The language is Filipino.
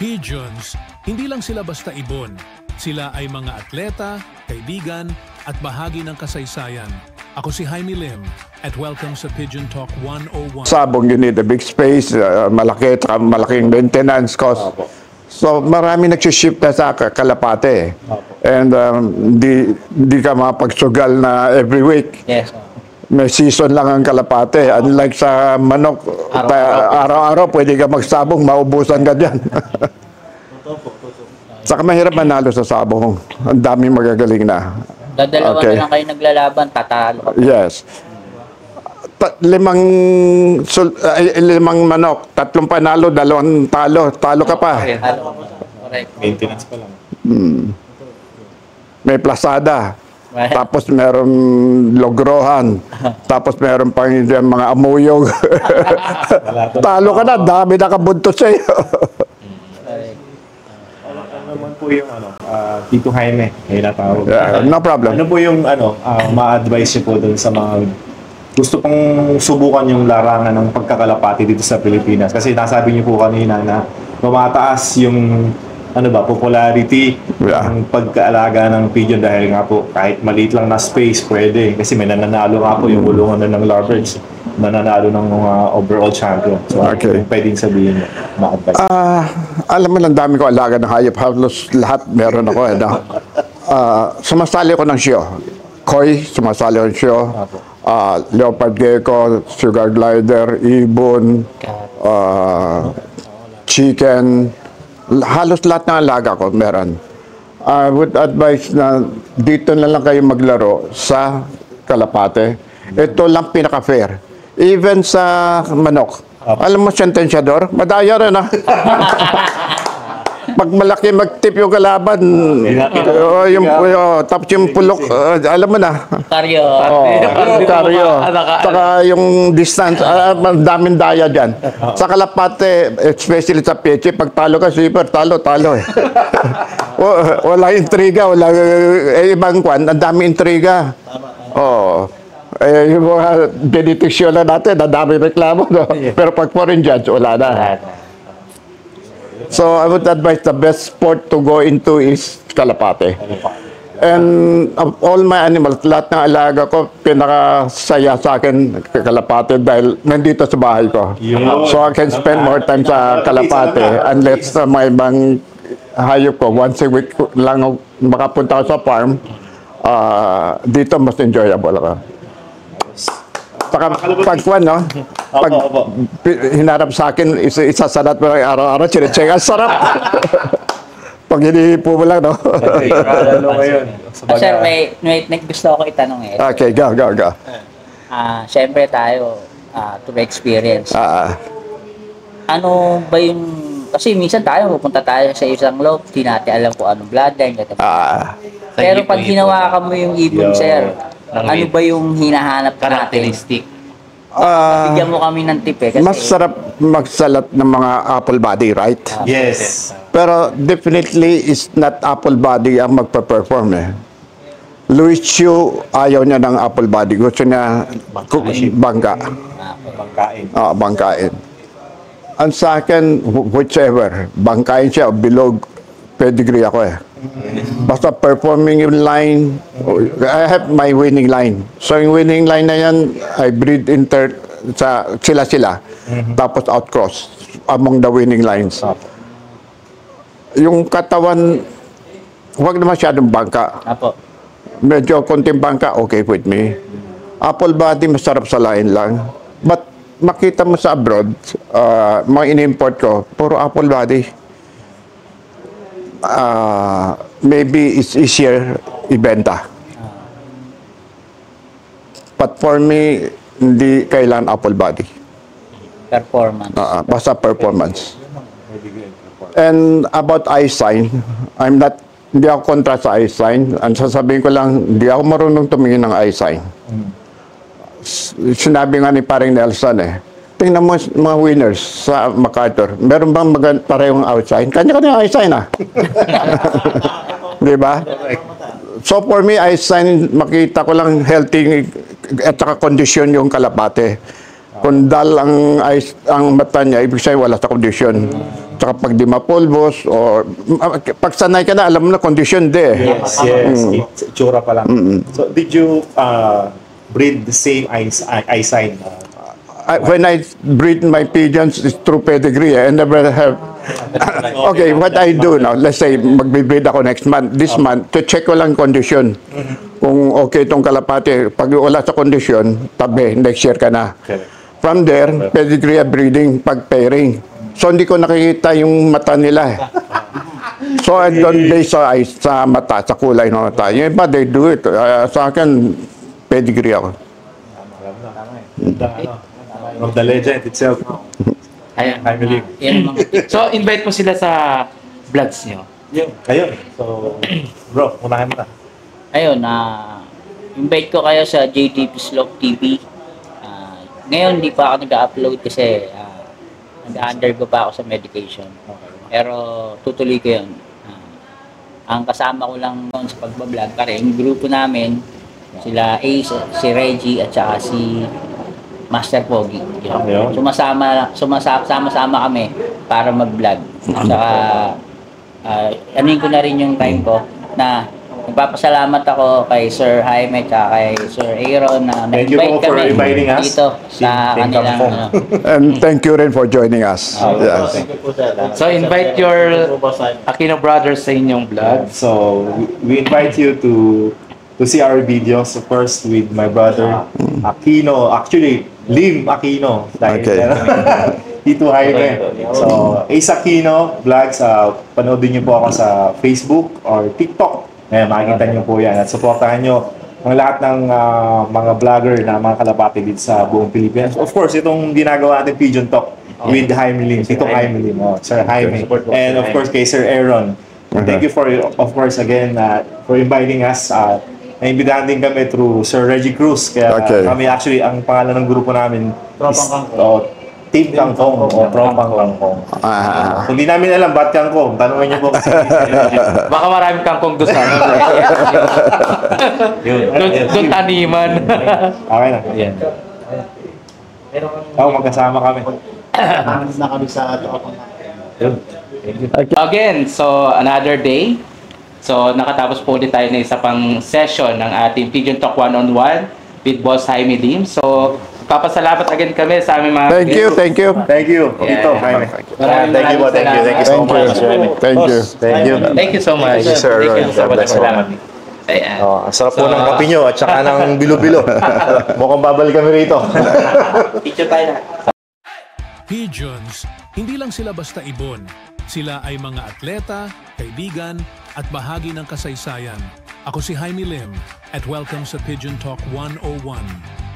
Pigeons, hindi lang sila basta ibon. Sila ay mga atleta, kaibigan, at bahagi ng kasaysayan. Ako si Jaime Lim at welcome sa Pigeon Talk 101. Sabong, you need a big space, malaki, malaking maintenance cost. So marami nagsiship na sa Kalapate. And di ka mapagsugal na every week. Yes. May season lang ang Kalapate. Unlike sa manok, araw-araw pwede ka magsabong, maubusan ka dyan. Saka mahirap manalo sa sabong. Ang daming magagaling na. Dadalawa na lang kayo naglalaban, tatalo ka. Yes. Limang manok, 3 panalo, 2 talo. Talo ka pa. Correct. Maintenance pa lang. May plasada. Tapos meron logrohan. Tapos meron pang mga amuyog. Talo ka na, dami nakabuntot sa'yo. Ano naman po yung Tito Jaime, tawag. No problem. Ano po yung ma-advise niyo po dun sa mga gusto pong subukan yung larangan ng pagkakalapati dito sa Pilipinas? Kasi nasabi niyo po kanina na tumataas yung popularity ng pagkaalaga ng pigeon dahil nga po kahit maliit lang na space pwede. Kasi may nananalo nga po yung bulungan ng lovebirds, nananalo ng mga overall champion. So pwedeng sabihin mo, ma-advise? Alam mo lang, dami ko alaga ng hayop. Halos lahat meron ako. Sumasali ko ng show. Koi, sumasali ko ng show. Leopard gecko, sugar glider, ibon, chicken. Halos lahat ng alaga ko meron. I would advise na dito na lang kayo maglaro sa Kalapate. Ito lang pinaka-fair. Even sa manok. Alam mo, sentensyador, madaya rin Pag malaki mag-tip yung kalaban, tapos yung pulok, alam mo na. Karyo. Karyo. Saka yung distance, daming daya dyan. Sa Kalapate, especially sa peche, pag talo ka, super, talo eh. Wala intriga, ibang kwan, ang dami intriga. Yung mga benediction lang natin, ang dami reklamo. No? Pero pag foreign judge, wala na. So I would advise the best sport to go into is Kalapate. And of all my animals, lahat ng alaga ko, pinakasaya sa akin Kalapate dahil nandito sa bahay ko. So I can spend more time sa Kalapate unless may ibang hayop ko. Once a week lang makapunta ko sa farm, dito mas enjoyable ako. Pag hinarap sa akin, isasalat mo lang araw-araw, chinecheck, ang sarap. Pag hinihipo mo lang, no? Sir, may gusto ako itanong eh. Okay, go. Siyempre tayo, to experience. Ano ba yung, kasi minsan pupunta tayo sa isang loob, di natin alam kung anong bloodline. Pero pag hinawakan mo yung ibon, sir, ano ba yung hinahanap characteristic? Bigyan mo kami ng tip kasi mas sarap magsalat ng mga apple body, right? Yes. Pero definitely is not apple body ang magpa-perform Louis Chu, ayaw niya ng apple body. Gusto niya bangka. Bangkain. Ang sa akin, whichever. Bangkain siya, bilog, pedigree ako Basta performing yung line, I have my winning line. So yung winning line na yan, I breed sa sila. Tapos outcross among the winning lines. Yung katawan, huwag na masyadong bangka. Medyo konting bangka, okay with me. Apple body, masarap sa lain lang. But makita mo sa abroad, mga in-import ko, puro apple body. Maybe it's easier ibenta. But for me, hindi kailangan apple body. Performance. Basta performance. And about eye sign, hindi ako kontra sa eye sign. Ang sasabihin ko lang, hindi ako marunong tumingin ng eye sign. Sinabi nga ni paring Nelson tingnan mo mga winners sa MacArthur. Meron bang parehong eye sign? Kanya-kanya eye sign Di ba? So for me, eye sign, makita ko lang healthy at saka kondisyon yung Kalapate. Kung dal ang mata niya, ibig sabihin wala sa kondisyon. Tsaka pag di mapulbos, o pag sanay ka na, alam mo na kondisyon di. Yes. Itsura pa lang. So, did you breed the same eyesight? When I breed my pigeons, it's through pedigree. I never have. Okay, what I do now, let's say magbe-breed ako next month, this month, to check ko lang condition. Kung okay itong kalapati, pag wala sa kondisyon, tabi, next year ka na. From there, pedigree breeding, pag pairing. So hindi ko nakikita yung mata nila. So I don't base sa mata, sa kulay ng mata. Yung iba, they do it. Sa akin, pedigree ako. Of the legend itself. Ayan. I believe. So, invite mo sila sa vlogs nyo. Ayun. So, bro, unahin mo na. Ayun, invite ko kayo sa JTP Slope TV. Ngayon, hindi pa ako nag-upload kasi nag-undergo pa ako sa medication. Pero tutuloy ko yun. Ang kasama ko lang noon sa pagbablog, pare, yung grupo namin, sila Ace, si Reggie, at saka si Master Pogi. Sumasama kami para mag-vlog. At saka, anuin ko na rin yung time ko na nagpapasalamat ako kay Sir Jaime at kay Sir Aaron na nag-invite kami dito sa kanilang And thank you rin for joining us. Yes. So, invite your Aquino brothers sa inyong vlog. So, we invite you to see our videos, of course, with my brother Aquino. Actually, Lim Aquino. Okay. Tito Jaime. So, Ace Aquino Vlogs. Panoodin niyo po ako sa Facebook or TikTok. Makikita niyo po yan. At supportahan niyo ang lahat ng mga vlogger na mga kalapati dito sa buong Pilipinas. Of course, itong ginagawa natin Pigeon Talk with Jaime Lim. Tito Jaime Lim. Sir Jaime. And of course, kay Sir Aaron. Thank you for, of course, again, for inviting us. Naimbitahan din kami through Sir Reggie Cruz. Kaya kami actually, ang pangalan ng grupo namin is Team Kangkong o Trompang Kangkong. Hindi namin alam ba't Kangkong. Tanungin niyo po kasi. Baka maraming kangkong doon sa doon taniman. Okay na. Yan. Magkasama kami. Na kami sa Trompang. Again, so another day. So nakatapos po ulit tayo ng isa pang session ng ating Pigeon Talk One-on-One with Boss Jaime Lim. So papasalamat again kami sa aming mga Thank you. Tito Jaime. Thank you so much. Thank you. Thank you so much. Thank you, sir. Thank you so much. Salamat. Ayan. Sarap po ng kape nyo at saka ng bilo-bilo. Mukhang babalik kami rito. Picture tayo na. Pigeons, hindi lang sila basta ibon. Sila ay mga atleta, kaibigan, at bahagi ng kasaysayan. Ako si Jaime Lim at welcome sa Pigeon Talk 101.